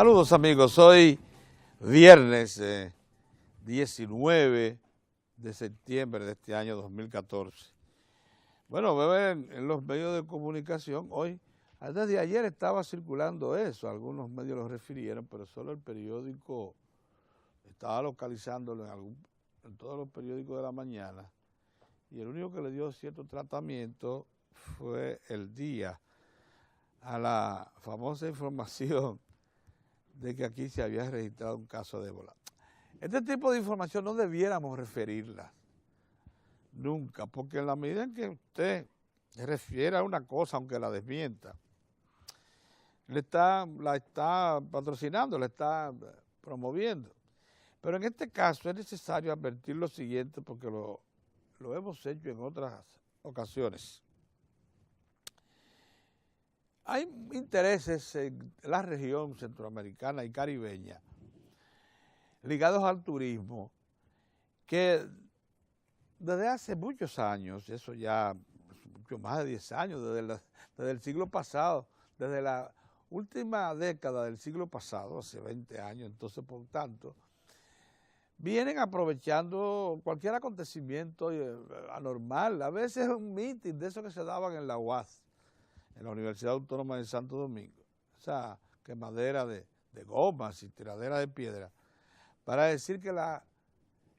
Saludos amigos, hoy viernes 19 de septiembre de este año 2014. Bueno, veo en los medios de comunicación hoy, desde ayer estaba circulando eso, algunos medios lo refirieron, pero solo el periódico estaba localizándolo en todos los periódicos de la mañana, y el único que le dio cierto tratamiento fue El Día, a la famosa información de que aquí se había registrado un caso de ébola. Este tipo de información no debiéramos referirla nunca, porque en la medida en que usted refiere a una cosa, aunque la desmienta, la está patrocinando, la está promoviendo. Pero en este caso es necesario advertir lo siguiente, porque lo hemos hecho en otras ocasiones. Hay intereses en la región centroamericana y caribeña ligados al turismo que desde hace muchos años, eso ya mucho más de 10 años, desde el siglo pasado, desde la última década del siglo pasado, hace 20 años, entonces por tanto, vienen aprovechando cualquier acontecimiento anormal, a veces un mitin de esos que se daban en la UAS, en la Universidad Autónoma de Santo Domingo, esa quemadera de gomas y tiradera de piedra, para decir que la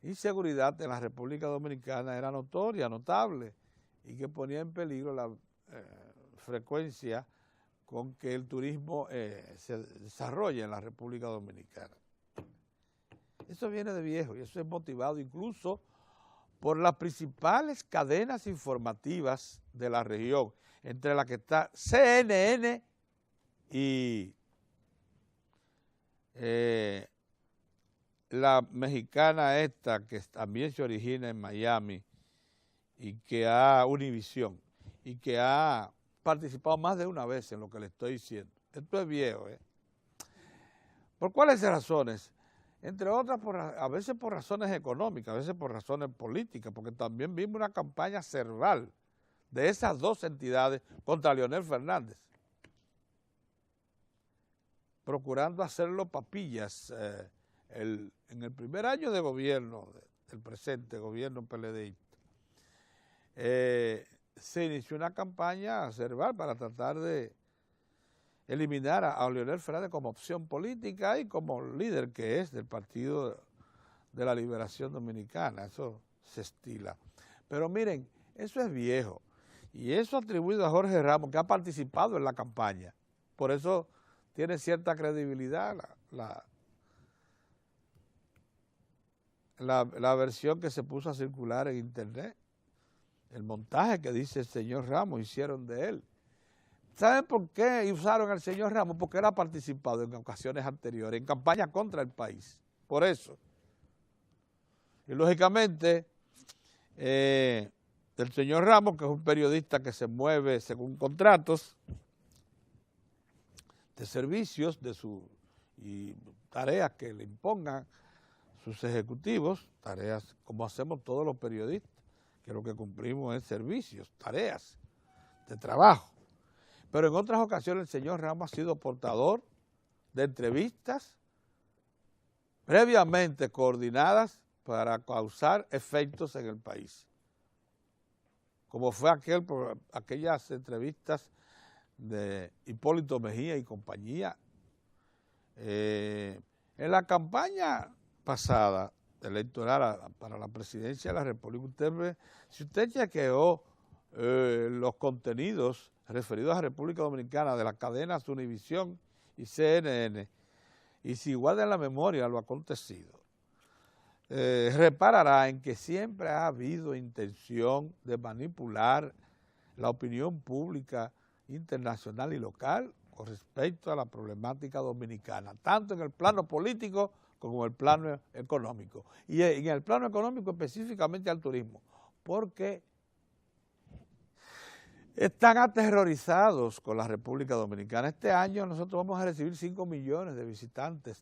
inseguridad en la República Dominicana era notoria, notable, y que ponía en peligro la frecuencia con que el turismo se desarrolla en la República Dominicana. Eso viene de viejo y eso es motivado incluso por las principales cadenas informativas de la región, entre las que está CNN y la mexicana esta, que también se origina en Miami, y que Univisión, y que ha participado más de una vez en lo que le estoy diciendo. Esto es viejo, ¿eh? ¿Por cuáles razones? Entre otras, a veces por razones económicas, a veces por razones políticas, porque también vimos una campaña cerval de esas dos entidades contra Leonel Fernández, procurando hacerlo papillas en el primer año de gobierno, del presente gobierno PLDista. Se inició una campaña cerval para tratar de eliminar a Leonel Fernández como opción política y como líder que es del Partido de la Liberación Dominicana. Eso se estila. Pero miren, eso es viejo. Y eso atribuido a Jorge Ramos, que ha participado en la campaña. Por eso tiene cierta credibilidad la versión que se puso a circular en internet. El montaje que dice el señor Ramos hicieron de él. ¿Saben por qué usaron al señor Ramos? Porque él ha participado en ocasiones anteriores, en campaña contra el país. Por eso. Y lógicamente, el señor Ramos, que es un periodista que se mueve según contratos de servicios y tareas que le impongan sus ejecutivos, tareas como hacemos todos los periodistas, que lo que cumplimos es servicios, tareas de trabajo. Pero en otras ocasiones el señor Ramos ha sido portador de entrevistas previamente coordinadas para causar efectos en el país, como fue aquellas entrevistas de Hipólito Mejía y compañía. En la campaña pasada electoral para la presidencia de la República, si usted chequeó los contenidos referidos a la República Dominicana de las cadenas Univisión y CNN, y si guarda en la memoria lo acontecido, reparará en que siempre ha habido intención de manipular la opinión pública internacional y local con respecto a la problemática dominicana, tanto en el plano político como en el plano económico. Y en el plano económico específicamente al turismo, porque están aterrorizados con la República Dominicana. Este año nosotros vamos a recibir 5 millones de visitantes.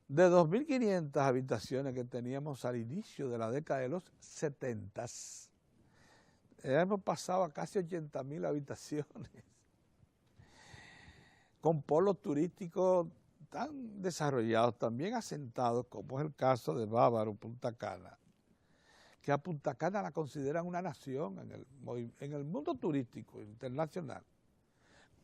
De 2.500 habitaciones que teníamos al inicio de la década de los 70, hemos pasado a casi 80.000 habitaciones. con polos turísticos tan desarrollados, también asentados, como es el caso de Bávaro, Punta Cana, que a Punta Cana la consideran una nación en el mundo turístico internacional.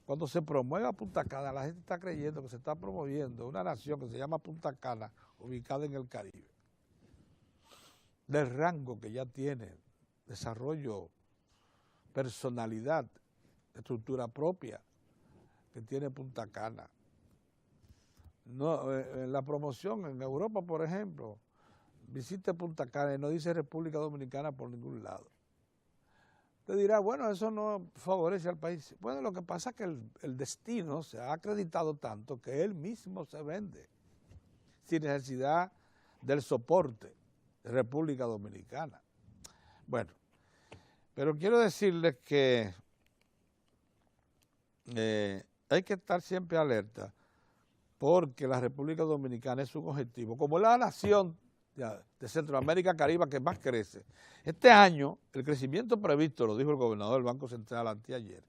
Cuando se promueve a Punta Cana, la gente está creyendo que se está promoviendo una nación que se llama Punta Cana, ubicada en el Caribe. Del rango que ya tiene, desarrollo, personalidad, estructura propia que tiene Punta Cana. No, en la promoción en Europa, por ejemplo, visite Punta Cana y no dice República Dominicana por ningún lado. Te dirá, bueno, eso no favorece al país. Bueno, lo que pasa es que el destino se ha acreditado tanto que él mismo se vende sin necesidad del soporte de República Dominicana. Bueno, pero quiero decirles que hay que estar siempre alerta porque la República Dominicana es un objetivo. Como la nación de Centroamérica Caribe que más crece. Este año, el crecimiento previsto, lo dijo el gobernador del Banco Central anteayer,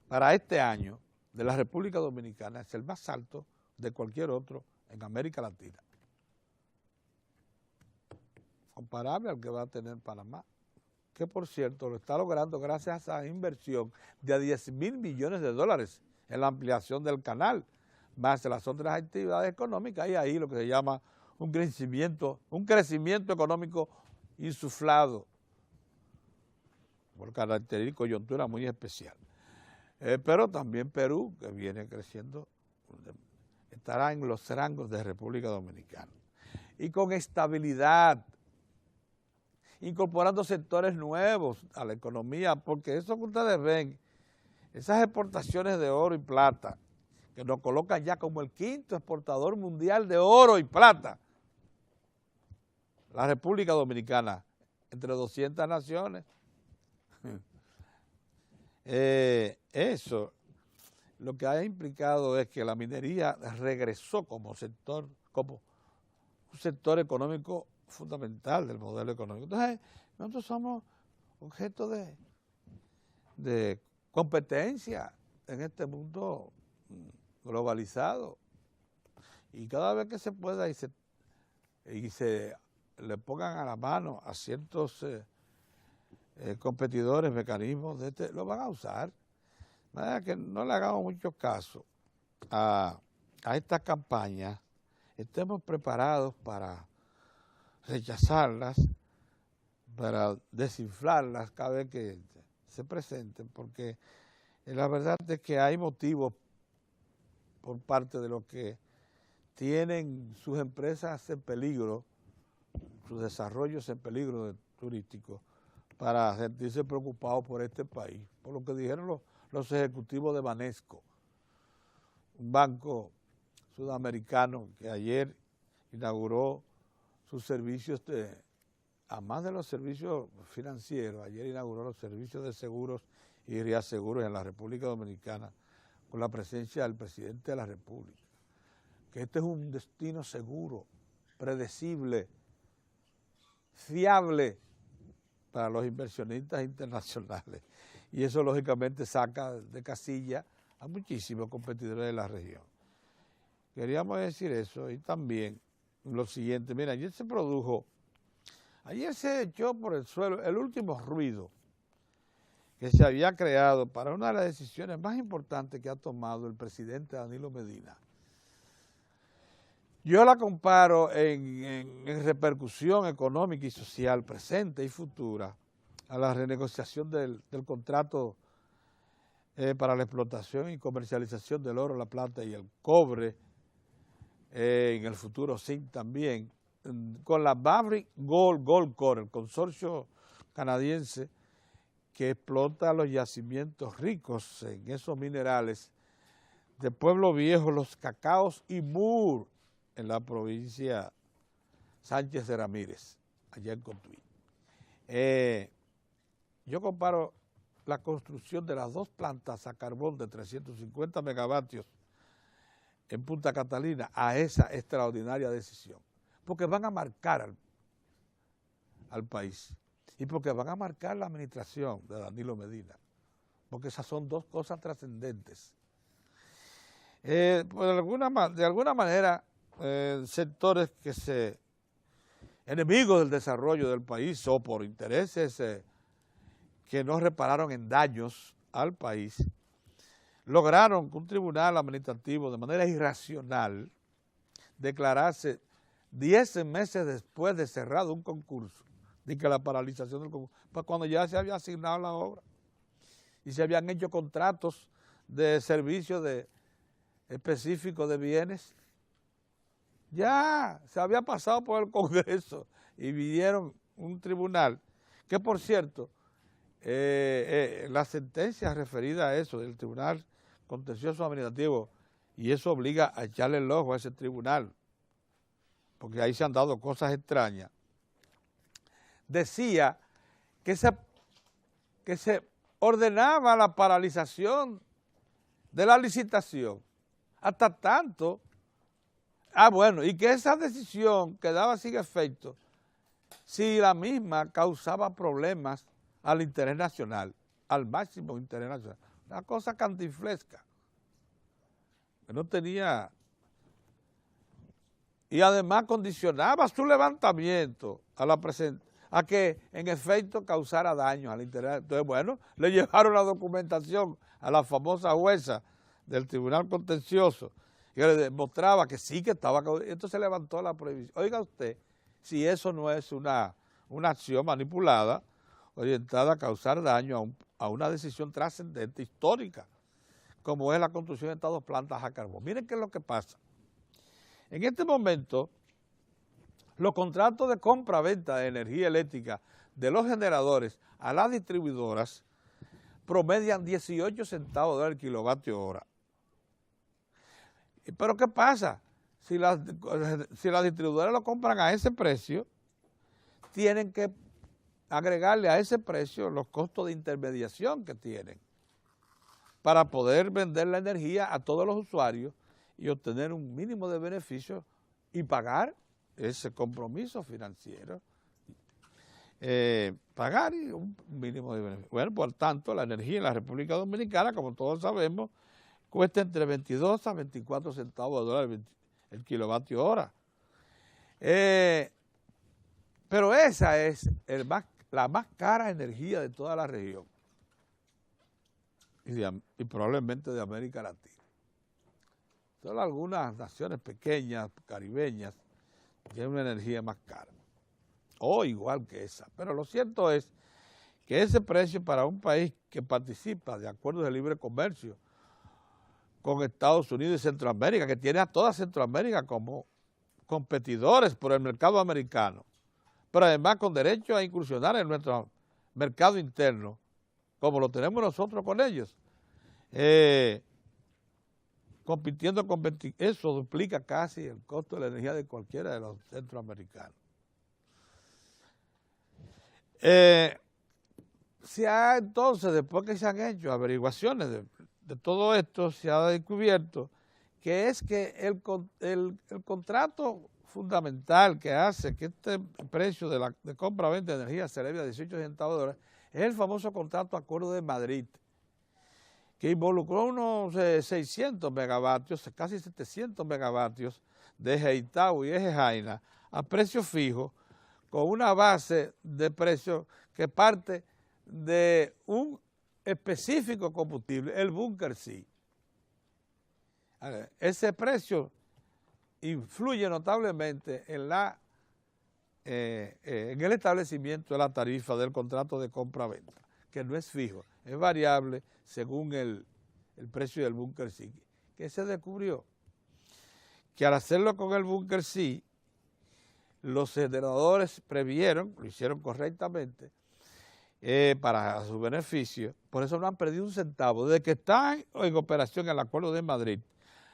para este año de la República Dominicana es el más alto de cualquier otro en América Latina. Comparable al que va a tener Panamá, que por cierto lo está logrando gracias a inversión de 10.000 millones de dólares en la ampliación del canal, más de las otras actividades económicas, y ahí lo que se llama un crecimiento económico insuflado por característica y coyuntura muy especial. Pero también Perú, que viene creciendo, estará en los rangos de República Dominicana. Y con estabilidad, incorporando sectores nuevos a la economía, porque eso que ustedes ven, esas exportaciones de oro y plata, que nos colocan ya como el quinto exportador mundial de oro y plata, la República Dominicana, entre 200 naciones. Eso lo que ha implicado es que la minería regresó como un sector económico fundamental del modelo económico. Entonces, nosotros somos objeto de competencia en este mundo globalizado. Y cada vez que se pueda y se le pongan a la mano a ciertos competidores, mecanismos de lo van a usar. De manera que no le hagamos mucho caso a estas campañas, estemos preparados para rechazarlas, para desinflarlas cada vez que se presenten, porque la verdad es que hay motivos por parte de los que tienen sus empresas en peligro, sus desarrollos en peligro turístico, para sentirse preocupados por este país, por lo que dijeron los ejecutivos de Banesco, un banco sudamericano que ayer inauguró sus servicios, además de los servicios financieros, ayer inauguró los servicios de seguros y reaseguros en la República Dominicana con la presencia del presidente de la República, que este es un destino seguro, predecible, fiable para los inversionistas internacionales, y eso lógicamente saca de casilla a muchísimos competidores de la región. Queríamos decir eso y también lo siguiente, mira, ayer se echó por el suelo el último ruido que se había creado para una de las decisiones más importantes que ha tomado el presidente Danilo Medina. Yo la comparo en repercusión económica y social presente y futura a la renegociación del contrato para la explotación y comercialización del oro, la plata y el cobre, en el futuro zinc también, con la Barrick Gold Corp, el consorcio canadiense que explota los yacimientos ricos en esos minerales de Pueblo Viejo, Los Cacaos y Moore, en la provincia Sánchez de Ramírez, allá en Cotuí. Yo comparo la construcción de las dos plantas a carbón de 350 megavatios en Punta Catalina a esa extraordinaria decisión, porque van a marcar al país y porque van a marcar la administración de Danilo Medina, porque esas son dos cosas trascendentes. Pues de alguna manera, sectores enemigos del desarrollo del país o por intereses que no repararon en daños al país, lograron que un tribunal administrativo de manera irracional declarase 10 meses después de cerrado un concurso, de que la paralización del concurso, pues cuando ya se había asignado la obra y se habían hecho contratos de servicios específicos de bienes, ya se había pasado por el Congreso y vinieron un tribunal, que por cierto, la sentencia referida a eso del Tribunal Contencioso Administrativo, y eso obliga a echarle el ojo a ese tribunal, porque ahí se han dado cosas extrañas, decía que se ordenaba la paralización de la licitación hasta tanto, y que esa decisión quedaba sin efecto si la misma causaba problemas al interés nacional, al máximo interés nacional. Una cosa cantinflesca, que no tenía, y además condicionaba su levantamiento a que en efecto causara daño al interés. Entonces, bueno, le llevaron la documentación a la famosa jueza del Tribunal Contencioso, que le demostraba que sí que estaba, entonces se levantó la prohibición. Oiga usted, si eso no es una acción manipulada, orientada a causar daño a una decisión trascendente, histórica, como es la construcción de estas 2 plantas a carbón. Miren qué es lo que pasa. En este momento, los contratos de compra-venta de energía eléctrica de los generadores a las distribuidoras promedian 18 centavos del kilovatio hora. Pero ¿qué pasa? Si las distribuidoras lo compran a ese precio, tienen que agregarle a ese precio los costos de intermediación que tienen para poder vender la energía a todos los usuarios y obtener un mínimo de beneficio y pagar ese compromiso financiero. Pagar un mínimo de beneficio. Bueno, por tanto, la energía en la República Dominicana, como todos sabemos, cuesta entre 22 a 24 centavos de dólar el kilovatio hora. Pero esa es la más cara energía de toda la región y probablemente de América Latina. Solo algunas naciones pequeñas, caribeñas, tienen una energía más cara, o igual que esa. Pero lo cierto es que ese precio para un país que participa de acuerdos de libre comercio con Estados Unidos y Centroamérica, que tiene a toda Centroamérica como competidores por el mercado americano, pero además con derecho a incursionar en nuestro mercado interno, como lo tenemos nosotros con ellos, compitiendo eso duplica casi el costo de la energía de cualquiera de los centroamericanos. Entonces, después que se han hecho averiguaciones de todo esto, se ha descubierto que es que el contrato fundamental que hace que este precio de compra-venta de energía se eleve a 18 centavos de dólar es el famoso contrato Acuerdo de Madrid, que involucró unos 600 megavatios, casi 700 megavatios de eje Itau y eje Jaina a precio fijo, con una base de precio que parte de un específico combustible, el Bunker C. Ese precio influye notablemente en el establecimiento de la tarifa del contrato de compra-venta, que no es fijo, es variable según el precio del Bunker C. ¿Qué se descubrió? Que al hacerlo con el Bunker C, los generadores previeron, lo hicieron correctamente, para su beneficio, por eso no han perdido un centavo. Desde que está en operación el Acuerdo de Madrid,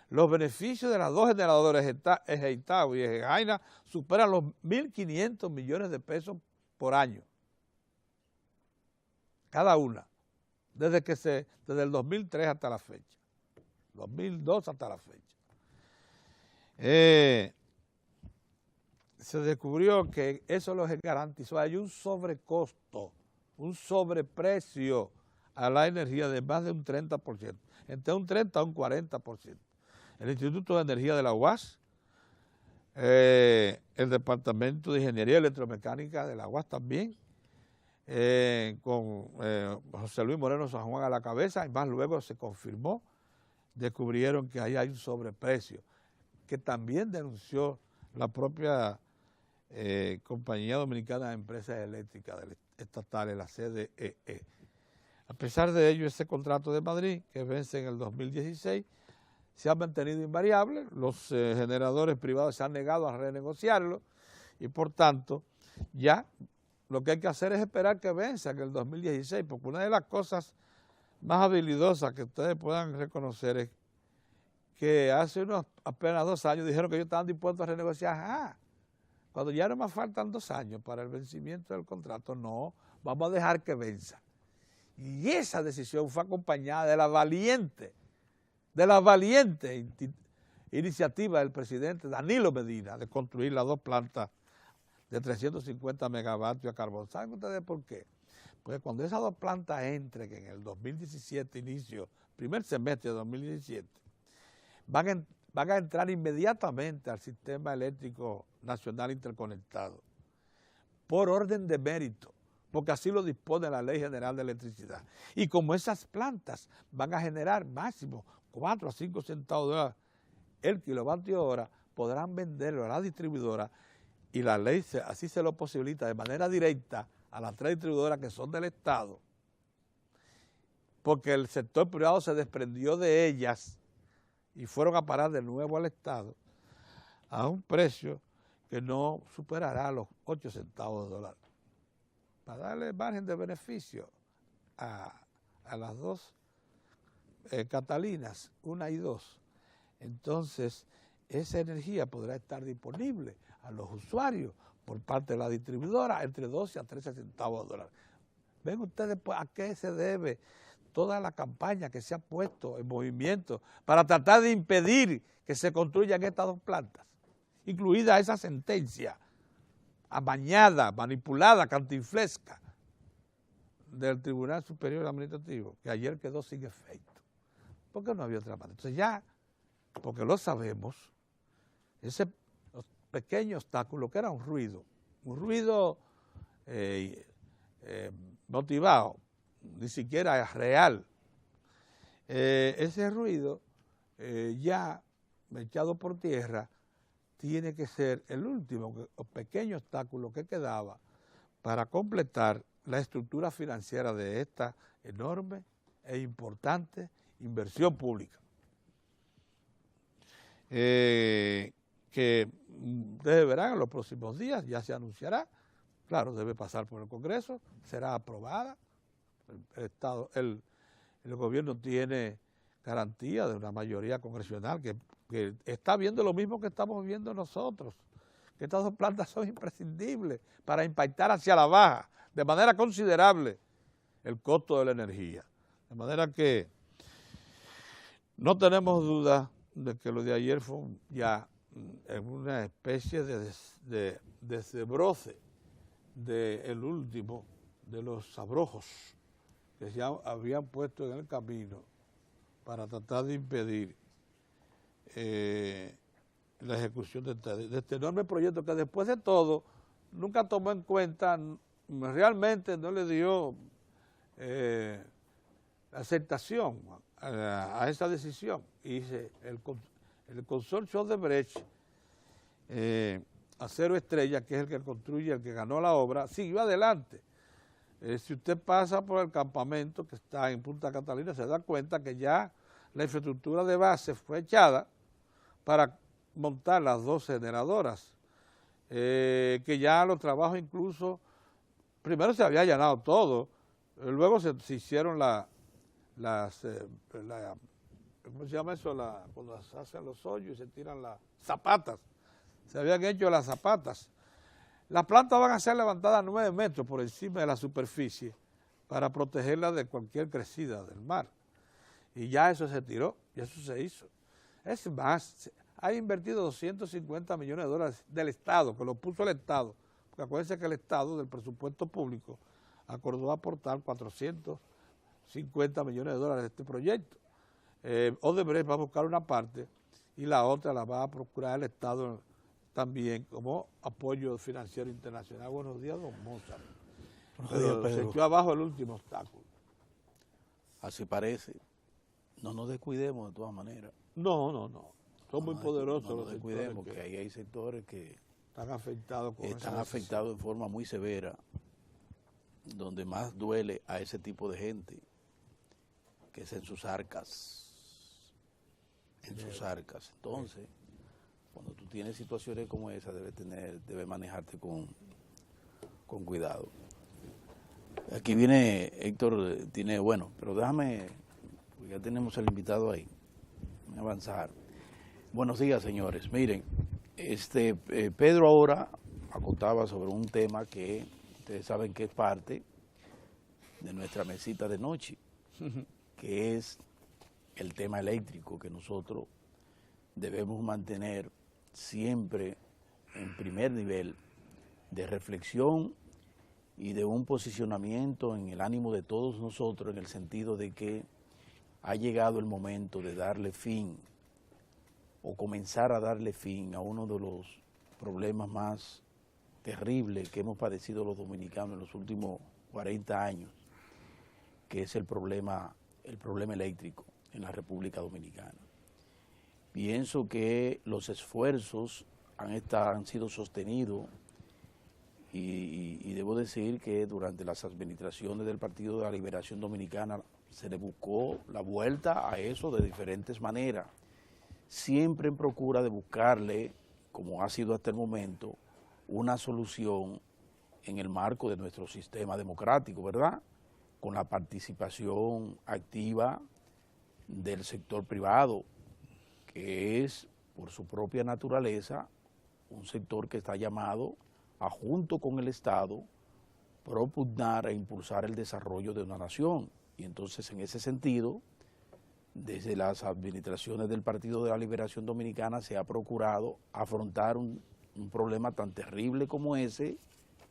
los beneficios de las 2 generadores, eje Itau y eje Jaina, superan los 1.500 millones de pesos por año, cada una, desde el 2003 hasta la fecha, 2002 hasta la fecha. Se descubrió que eso lo garantizó. Hay un sobrecosto, un sobreprecio a la energía de más de un 30%, entre un 30 a un 40%. el Instituto de Energía de la UAS, el Departamento de Ingeniería Electromecánica de la UAS también, con José Luis Moreno San Juan a la cabeza, y más luego se confirmó, descubrieron que ahí hay un sobreprecio, que también denunció la propia Compañía Dominicana de Empresas Eléctricas Estatales, la CDEE. A pesar de ello, ese contrato de Madrid, que vence en el 2016, se ha mantenido invariable, los generadores privados se han negado a renegociarlo y por tanto ya lo que hay que hacer es esperar que venza en el 2016, porque una de las cosas más habilidosas que ustedes puedan reconocer es que hace apenas 2 años dijeron que ellos estaban dispuestos a renegociar. Cuando ya no más faltan 2 años para el vencimiento del contrato, no, vamos a dejar que venza. Y esa decisión fue acompañada de la valiente iniciativa del presidente Danilo Medina de construir las 2 plantas de 350 megavatios a carbón. ¿Saben ustedes por qué? Pues cuando esas 2 plantas entren en el 2017, primer semestre de 2017, van a entrar inmediatamente al sistema eléctrico nacional interconectado, por orden de mérito, porque así lo dispone la Ley General de Electricidad. Y como esas plantas van a generar máximo 4 a 5 centavos de dólar el kilovatio hora, podrán venderlo a la distribuidora y la ley así se lo posibilita de manera directa a las 3 distribuidoras que son del Estado, porque el sector privado se desprendió de ellas y fueron a parar de nuevo al Estado a un precio que no superará los 8 centavos de dólar, para darle margen de beneficio a las 2 Catalinas, 1 y 2. Entonces, esa energía podrá estar disponible a los usuarios por parte de la distribuidora entre 12 a 13 centavos de dólar. Ven ustedes a qué se debe toda la campaña que se ha puesto en movimiento para tratar de impedir que se construyan estas 2 plantas, incluida esa sentencia amañada, manipulada, cantinflesca del Tribunal Superior Administrativo, que ayer quedó sin efecto. ¿Por qué no había otra manera? Entonces ya, porque lo sabemos, ese pequeño obstáculo que era un ruido motivado, ni siquiera real, ese ruido ya echado por tierra tiene que ser el último pequeño obstáculo que quedaba para completar la estructura financiera de esta enorme e importante inversión pública. Que ustedes verán en los próximos días, ya se anunciará, claro, debe pasar por el Congreso, será aprobada, el gobierno tiene garantía de una mayoría congresional que está viendo lo mismo que estamos viendo nosotros, que estas 2 plantas son imprescindibles para impactar hacia la baja de manera considerable el costo de la energía. De manera que no tenemos duda de que lo de ayer fue ya una especie de desbroce del último de los abrojos que se habían puesto en el camino para tratar de impedir la ejecución de este enorme proyecto que después de todo nunca tomó en cuenta, realmente no le dio aceptación a esa decisión. Y el consorcio Odebrecht, Acero Estrella, que es el que construye, el que ganó la obra, siguió adelante. Si usted pasa por el campamento que está en Punta Catalina, se da cuenta que ya la infraestructura de base fue echada para montar las 2 generadoras, que ya los trabajos incluso, primero se había allanado todo, luego se hicieron ¿cómo se llama eso? Cuando se hacen los hoyos y se tiran las zapatas, se habían hecho las zapatas. Las plantas van a ser levantadas 9 metros por encima de la superficie para protegerlas de cualquier crecida del mar. Y ya eso se tiró, y eso se hizo. Es más, ha invertido 250 millones de dólares del Estado, que lo puso el Estado, porque acuérdense que el Estado del presupuesto público acordó aportar 450 millones de dólares de este proyecto. Odebrecht va a buscar una parte y la otra la va a procurar el Estado también como apoyo financiero internacional. Buenos días, don Mozart. Pero se echó abajo el último obstáculo. Así parece. No nos descuidemos de todas maneras. No. Son muy poderosos no los nos descuidemos, sectores que ahí hay sectores que están afectados en forma muy severa, donde más duele a ese tipo de gente, que es en sus arcas. Entonces, cuando tú tienes situaciones como esa, debes manejarte con cuidado. Aquí viene Héctor, pero déjame, ya tenemos al invitado ahí, voy a avanzar. Buenos días, señores. Miren, Pedro ahora acotaba sobre un tema que ustedes saben que es parte de nuestra mesita de noche, que es el tema eléctrico, que nosotros debemos mantener siempre en primer nivel de reflexión y de un posicionamiento en el ánimo de todos nosotros, en el sentido de que ha llegado el momento de darle fin o comenzar a darle fin a uno de los problemas más terribles que hemos padecido los dominicanos en los últimos 40 años, que es el problema eléctrico en la República Dominicana. Pienso que los esfuerzos han sido sostenidos y debo decir que durante las administraciones del Partido de la Liberación Dominicana se le buscó la vuelta a eso de diferentes maneras, siempre en procura de buscarle, como ha sido hasta el momento, una solución en el marco de nuestro sistema democrático, ¿verdad? Con la participación activa del sector privado, que es, por su propia naturaleza, un sector que está llamado a, junto con el Estado, propugnar e impulsar el desarrollo de una nación. Y entonces, en ese sentido, desde las administraciones del Partido de la Liberación Dominicana se ha procurado afrontar un problema tan terrible como ese,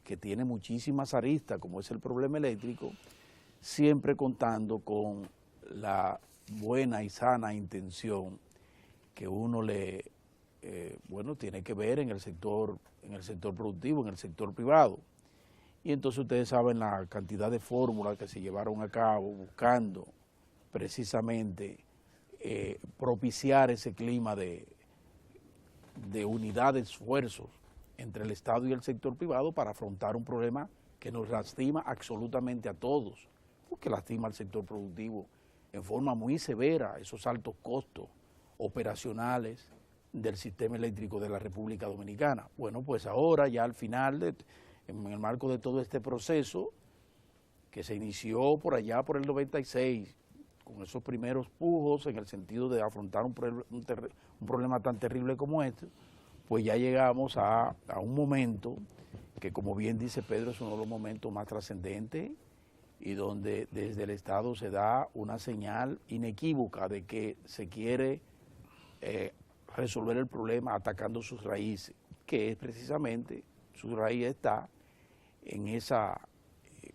que tiene muchísimas aristas, como es el problema eléctrico, siempre contando con la buena y sana intención que uno tiene que ver en el sector productivo, en el sector privado. Y entonces ustedes saben la cantidad de fórmulas que se llevaron a cabo buscando precisamente propiciar ese clima de unidad de esfuerzos entre el Estado y el sector privado para afrontar un problema que nos lastima absolutamente a todos, porque lastima al sector productivo en forma muy severa, esos altos costos operacionales del sistema eléctrico de la República Dominicana. Bueno, pues ahora ya al final, en el marco de todo este proceso, que se inició por allá por el 96, con esos primeros pujos en el sentido de afrontar un problema tan terrible como este, pues ya llegamos a un momento que, como bien dice Pedro, es uno de los momentos más trascendentes y donde desde el Estado se da una señal inequívoca de que se quiere resolver el problema atacando sus raíces, que es precisamente, su raíz está en esa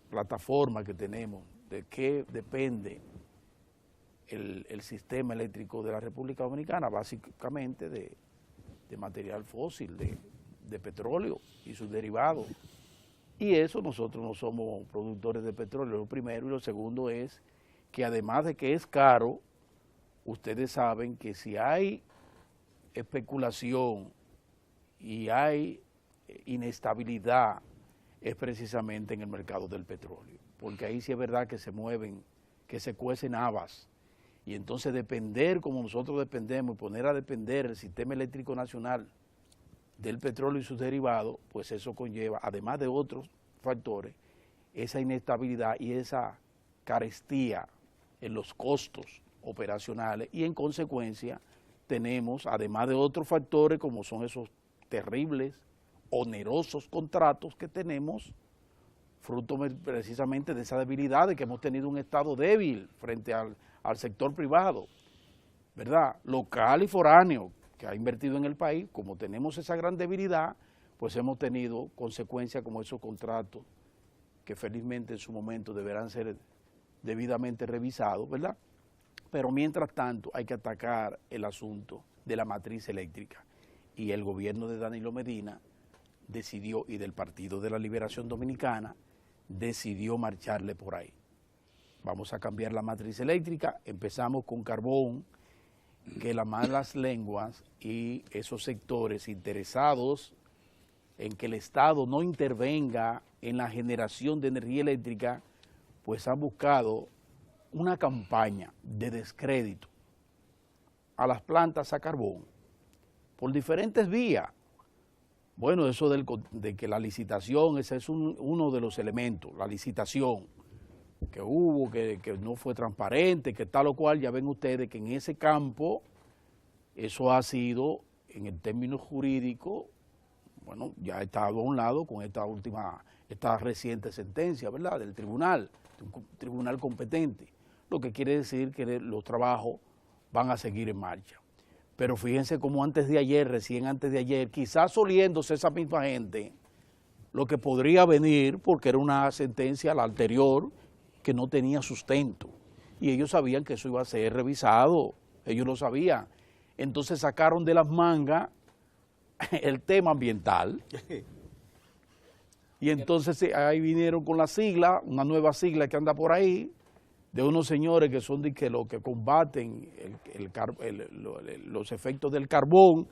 plataforma que tenemos, de qué depende el sistema eléctrico de la República Dominicana, básicamente de material fósil, de petróleo y sus derivados. Y eso, nosotros no somos productores de petróleo, lo primero, y lo segundo es que además de que es caro, ustedes saben que si hay especulación y hay inestabilidad, es precisamente en el mercado del petróleo, porque ahí sí es verdad que se mueven, que se cuecen habas, y entonces depender como nosotros dependemos y poner a depender el sistema eléctrico nacional del petróleo y sus derivados, pues eso conlleva, además de otros factores, esa inestabilidad y esa carestía en los costos operacionales, y en consecuencia tenemos, además de otros factores como son esos terribles, onerosos contratos que tenemos, fruto precisamente de esa debilidad, de que hemos tenido un Estado débil frente al sector privado, ¿verdad? Local y foráneo, que ha invertido en el país. Como tenemos esa gran debilidad, pues hemos tenido consecuencias como esos contratos, que felizmente en su momento deberán ser debidamente revisados, ¿verdad? Pero mientras tanto hay que atacar el asunto de la matriz eléctrica. Y el gobierno de Danilo Medina decidió, y del Partido de la Liberación Dominicana, decidió marcharle por ahí. Vamos a cambiar la matriz eléctrica, empezamos con carbón, que las malas lenguas y esos sectores interesados en que el Estado no intervenga en la generación de energía eléctrica, pues han buscado una campaña de descrédito a las plantas a carbón por diferentes vías. Bueno, eso de que la licitación, ese es uno de los elementos, la licitación que hubo, que no fue transparente, que tal o cual, ya ven ustedes que en ese campo eso ha sido, en el término jurídico, bueno, ya ha estado a un lado con esta reciente sentencia, ¿verdad?, del tribunal, de un tribunal competente, lo que quiere decir que los trabajos van a seguir en marcha. Pero fíjense cómo antes de ayer, recién antes de ayer, quizás oliéndose esa misma gente, lo que podría venir, porque era una sentencia, la anterior, que no tenía sustento. Y ellos sabían que eso iba a ser revisado, ellos lo sabían. Entonces sacaron de las mangas el tema ambiental. Y entonces ahí vinieron con la sigla, una nueva sigla que anda por ahí, de unos señores que son los que combaten los efectos del carbón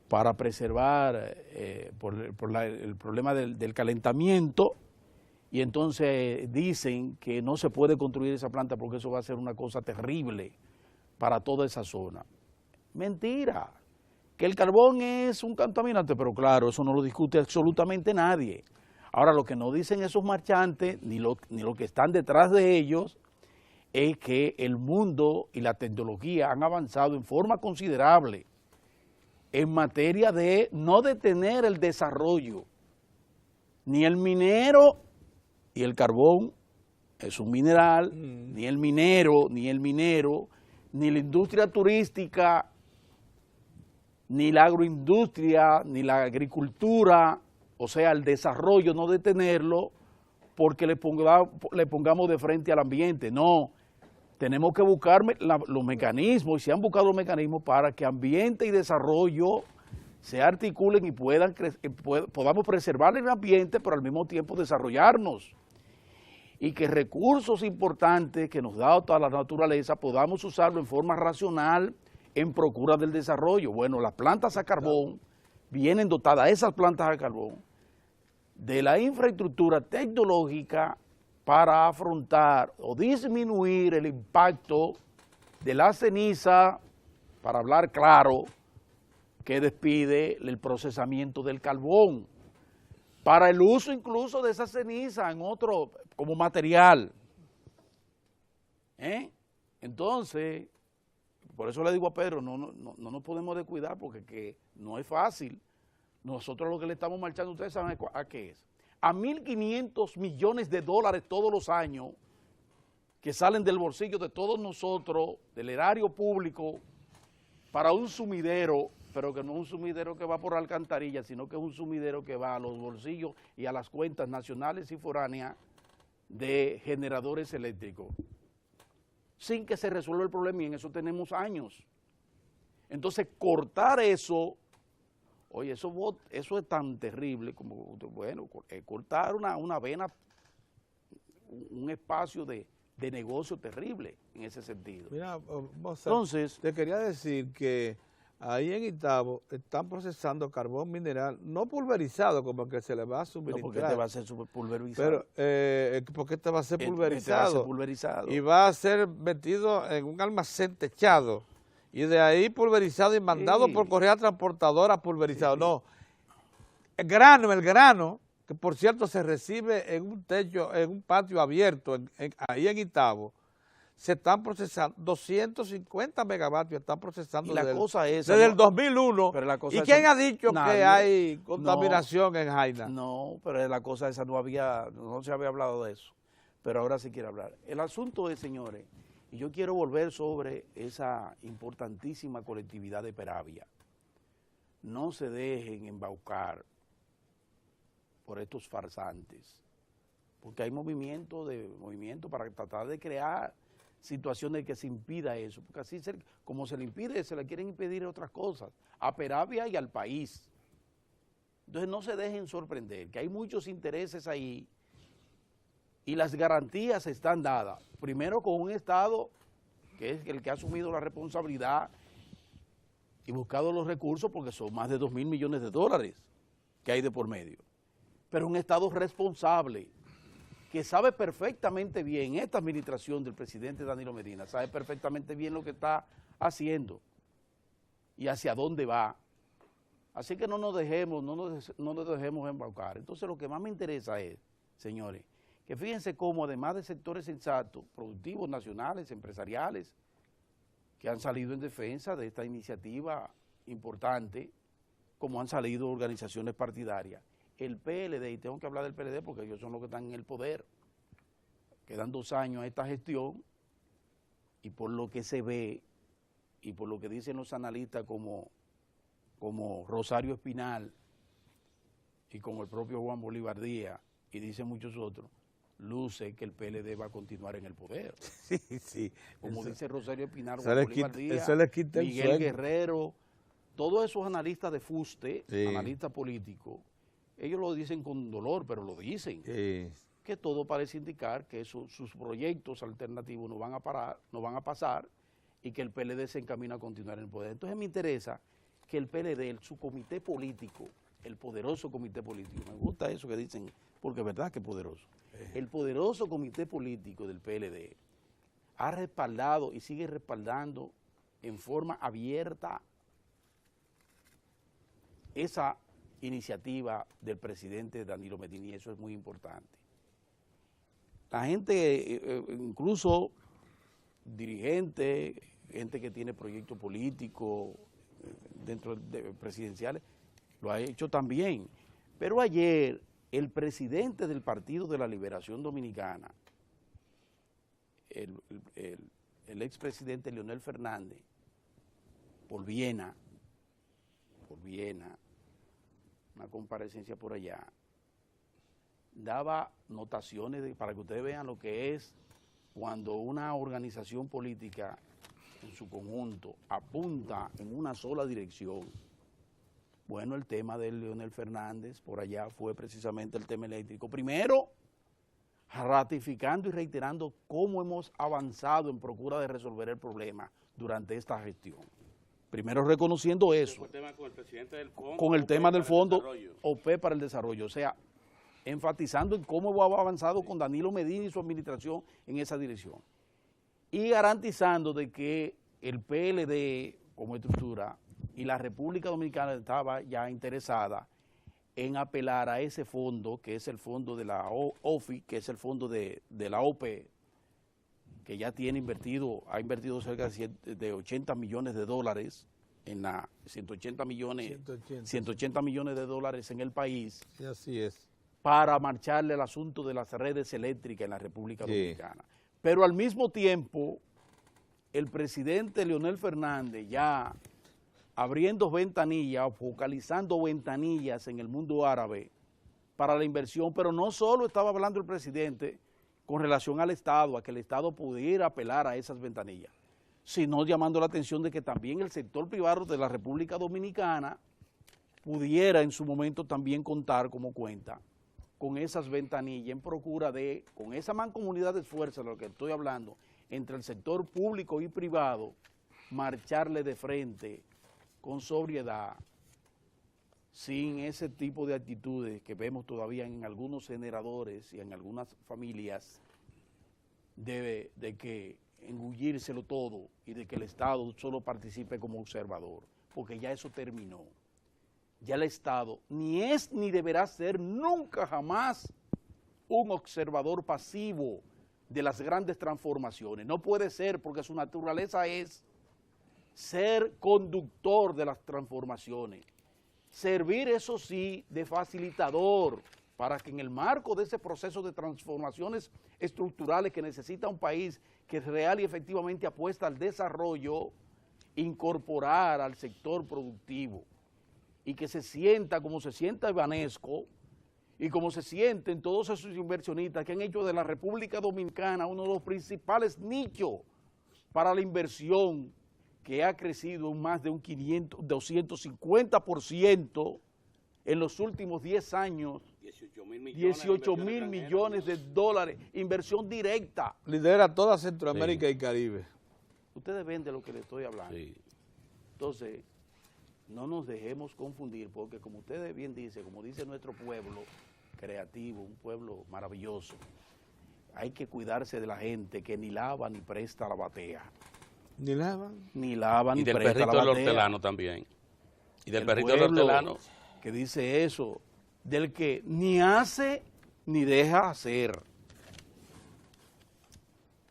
para preservar el problema del calentamiento, y entonces dicen que no se puede construir esa planta porque eso va a ser una cosa terrible para toda esa zona. Mentira, que el carbón es un contaminante, pero claro, eso no lo discute absolutamente nadie. Ahora, lo que no dicen esos marchantes, ni lo que están detrás de ellos, es que el mundo y la tecnología han avanzado en forma considerable en materia de no detener el desarrollo. Ni el minero, y el carbón es un mineral, ni el minero, ni la industria turística, ni la agroindustria, ni la agricultura, o sea, el desarrollo, no detenerlo porque le pongamos de frente al ambiente. No, tenemos que buscar los mecanismos, y se han buscado los mecanismos para que ambiente y desarrollo se articulen y podamos preservar el ambiente, pero al mismo tiempo desarrollarnos. Y que recursos importantes que nos da toda la naturaleza podamos usarlo en forma racional en procura del desarrollo. Bueno, las plantas a carbón vienen dotadas, esas plantas a carbón, de la infraestructura tecnológica para afrontar o disminuir el impacto de la ceniza, para hablar claro, que despide el procesamiento del carbón, para el uso incluso de esa ceniza en otro, como material. Entonces, por eso le digo a Pedro, no nos podemos descuidar porque que no es fácil. Nosotros lo que le estamos marchando, ustedes saben a qué es. A 1.500 millones de dólares todos los años que salen del bolsillo de todos nosotros, del erario público, para un sumidero, pero que no es un sumidero que va por alcantarilla, sino que es un sumidero que va a los bolsillos y a las cuentas nacionales y foráneas de generadores eléctricos, sin que se resuelva el problema, y en eso tenemos años. Entonces, cortar eso, oye, eso es tan terrible como, bueno, cortar una vena, un espacio de negocio terrible en ese sentido. Mira, entonces, te quería decir que ahí en Itabo están procesando carbón mineral, no pulverizado, como que se le va a suministrar. No, porque este va a ser pulverizado. Pero, porque este va a ser pulverizado. Este va a ser pulverizado. Y va a ser metido en un almacén techado. Y de ahí pulverizado y mandado por correa transportadora pulverizado. Sí. No, el grano, que por cierto se recibe en un techo, en un patio abierto, ahí en Itabo, se están procesando, 250 megavatios están procesando desde el 2001. Pero la cosa ¿Y quién ha dicho que hay contaminación en Jaina? No, pero la cosa esa no se había hablado de eso, pero ahora sí quiero hablar. El asunto es, señores, y yo quiero volver sobre esa importantísima colectividad de Peravia. No se dejen embaucar por estos farsantes, porque hay movimiento para tratar de crear situaciones que se impida eso, porque así como se le impide, se le quieren impedir otras cosas, a Peravia y al país. Entonces no se dejen sorprender, que hay muchos intereses ahí y las garantías están dadas, primero con un Estado que es el que ha asumido la responsabilidad y buscado los recursos, porque son más de 2.000 millones de dólares que hay de por medio, pero un Estado responsable, que sabe perfectamente bien, esta administración del presidente Danilo Medina, sabe perfectamente bien lo que está haciendo y hacia dónde va. Así que no nos dejemos embaucar. Entonces lo que más me interesa es, señores, que fíjense cómo además de sectores sensatos, productivos, nacionales, empresariales, que han salido en defensa de esta iniciativa importante, como han salido organizaciones partidarias, el PLD, y tengo que hablar del PLD porque ellos son los que están en el poder, quedan 2 años a esta gestión, y por lo que se ve, y por lo que dicen los analistas como Rosario Espinal, y como el propio Juan Bolívar Díaz, y dicen muchos otros, luce que el PLD va a continuar en el poder. Sí, sí. Como eso, dice Rosario Espinal, Juan Bolívar Díaz, eso le quita el Miguel sueño. Guerrero, todos esos analistas de fuste, Sí. analistas políticos, ellos lo dicen con dolor, pero lo dicen, Sí. que todo parece indicar que sus proyectos alternativos no van a pasar y que el PLD se encamina a continuar en el poder. Entonces me interesa que el PLD, su comité político, el poderoso comité político, me gusta eso que dicen, porque es verdad que es poderoso, el poderoso comité político del PLD ha respaldado y sigue respaldando en forma abierta esa iniciativa del presidente Danilo Medina, y eso es muy importante. La gente, incluso dirigentes, gente que tiene proyectos políticos dentro de presidenciales, lo ha hecho también. Pero ayer el presidente del Partido de la Liberación Dominicana, el expresidente Leonel Fernández, por Viena, una comparecencia por allá, daba notaciones para que ustedes vean lo que es cuando una organización política en su conjunto apunta en una sola dirección. Bueno, el tema de Leonel Fernández por allá fue precisamente el tema eléctrico. Primero, ratificando y reiterando cómo hemos avanzado en procura de resolver el problema durante esta gestión. Primero reconociendo eso. El tema con el presidente del fondo. Con el tema del fondo OP OP para el desarrollo. O sea, enfatizando en cómo hemos avanzado con Danilo Medina y su administración en esa dirección. Y garantizando de que el PLD como estructura y la República Dominicana estaba ya interesada en apelar a ese fondo, que es el fondo de la OFI, que es el fondo de la OP, que ya ha invertido cerca de 80 millones de dólares, en la 180 millones de dólares en el país. Sí, así es. Para marcharle el asunto de las redes eléctricas en la República Dominicana. Pero al mismo tiempo, el presidente Leonel Fernández ya abriendo ventanillas, focalizando ventanillas en el mundo árabe para la inversión, pero no solo estaba hablando el presidente con relación al Estado, a que el Estado pudiera apelar a esas ventanillas, sino llamando la atención de que también el sector privado de la República Dominicana pudiera en su momento también contar como cuenta con esas ventanillas en procura de, con esa mancomunidad de esfuerzos de lo que estoy hablando, entre el sector público y privado, marcharle de frente con sobriedad, sin ese tipo de actitudes que vemos todavía en algunos generadores y en algunas familias, de que engullírselo todo y de que el Estado solo participe como observador, porque ya eso terminó. Ya el Estado ni es ni deberá ser nunca jamás un observador pasivo de las grandes transformaciones. No puede ser, porque su naturaleza es ser conductor de las transformaciones, servir, eso sí, de facilitador para que en el marco de ese proceso de transformaciones estructurales que necesita un país que real y efectivamente apuesta al desarrollo, incorporar al sector productivo y que se sienta como se sienta Banesco y como se sienten todos esos inversionistas que han hecho de la República Dominicana uno de los principales nichos para la inversión que ha crecido en más de un 250% en los últimos 10 años, 18.000 millones de dólares, inversión directa. Lidera toda Centroamérica y Caribe. Ustedes ven de lo que les estoy hablando. Sí. Entonces, no nos dejemos confundir, porque como ustedes bien dicen, como dice nuestro pueblo creativo, un pueblo maravilloso, hay que cuidarse de la gente que ni lava ni presta la batea. ¿Ni lavan? Ni lava ni Y del presta perrito la del batea. hortelano también. Y del El perrito del pueblo hortelano. que dice eso, del que ni hace ni deja hacer.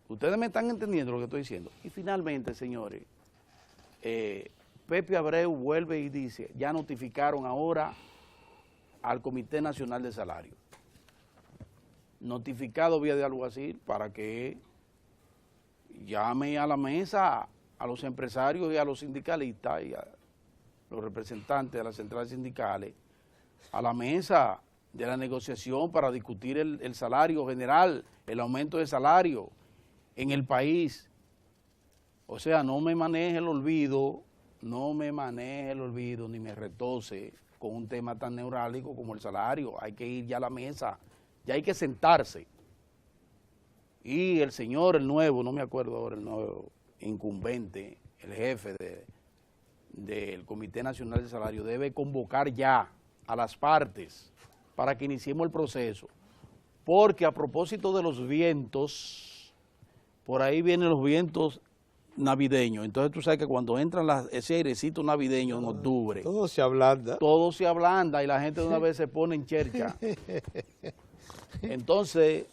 Ustedes me están entendiendo lo que estoy diciendo. Y finalmente, señores, Pepe Abreu vuelve y dice, ya notificaron ahora al Comité Nacional de Salario. Notificado vía de alguacil para que llame a la mesa a los empresarios y a los sindicalistas y a los representantes de las centrales sindicales a la mesa de la negociación para discutir el salario general, el aumento de salario en el país. O sea, no me maneje el olvido, ni me retose con un tema tan neurálgico como el salario. Hay que ir ya a la mesa, ya hay que sentarse. Y el señor, el nuevo, no me acuerdo ahora, el nuevo incumbente, el jefe del Comité Nacional de Salario, debe convocar ya a las partes para que iniciemos el proceso. Porque a propósito de los vientos, por ahí vienen los vientos navideños. Entonces tú sabes que cuando entran ese airecito navideño en octubre, Todo se ablanda. todo se ablanda y la gente de una vez se pone en chercha. Entonces,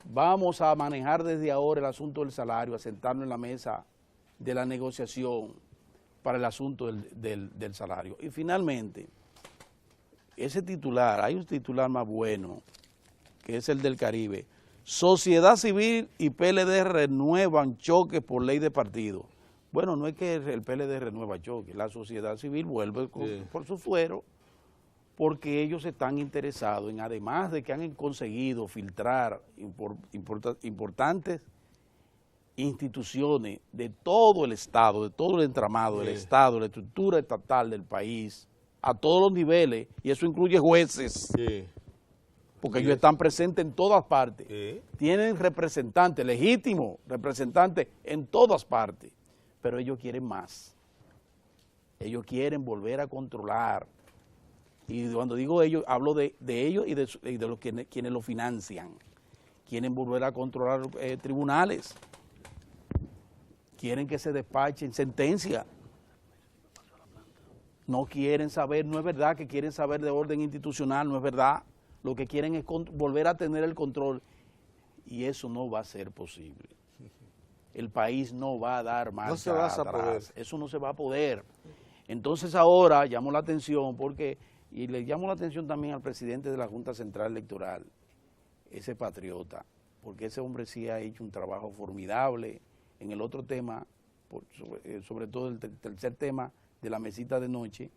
vamos a manejar desde ahora el asunto del salario, a sentarnos en la mesa de la negociación para el asunto del salario. Y finalmente, ese titular, hay un titular más bueno, que es el del Caribe. Sociedad Civil y PLD renuevan choques por ley de partido. Bueno, no es que el PLD renueva choques, la sociedad civil vuelve por su fuero, porque ellos están interesados en, además de que han conseguido filtrar importantes instituciones de todo el Estado, de todo el entramado del Estado, la estructura estatal del país, a todos los niveles, y eso incluye jueces, porque ellos están presentes en todas partes, tienen representantes, legítimos representantes en todas partes, pero ellos quieren más, ellos quieren volver a controlar. Y cuando digo ellos, hablo de ellos y de los quienes lo financian. Quieren volver a controlar tribunales. Quieren que se despachen sentencias. No quieren saber, no es verdad que quieren saber de orden institucional, no es verdad. Lo que quieren es volver a tener el control. Y eso no va a ser posible. El país no va a dar marcha atrás. Eso no se va a poder. Entonces ahora llamo la atención porque... Y le llamo la atención también al presidente de la Junta Central Electoral, ese patriota, porque ese hombre sí ha hecho un trabajo formidable en el otro tema, sobre todo el tercer tema de la mesita de noche,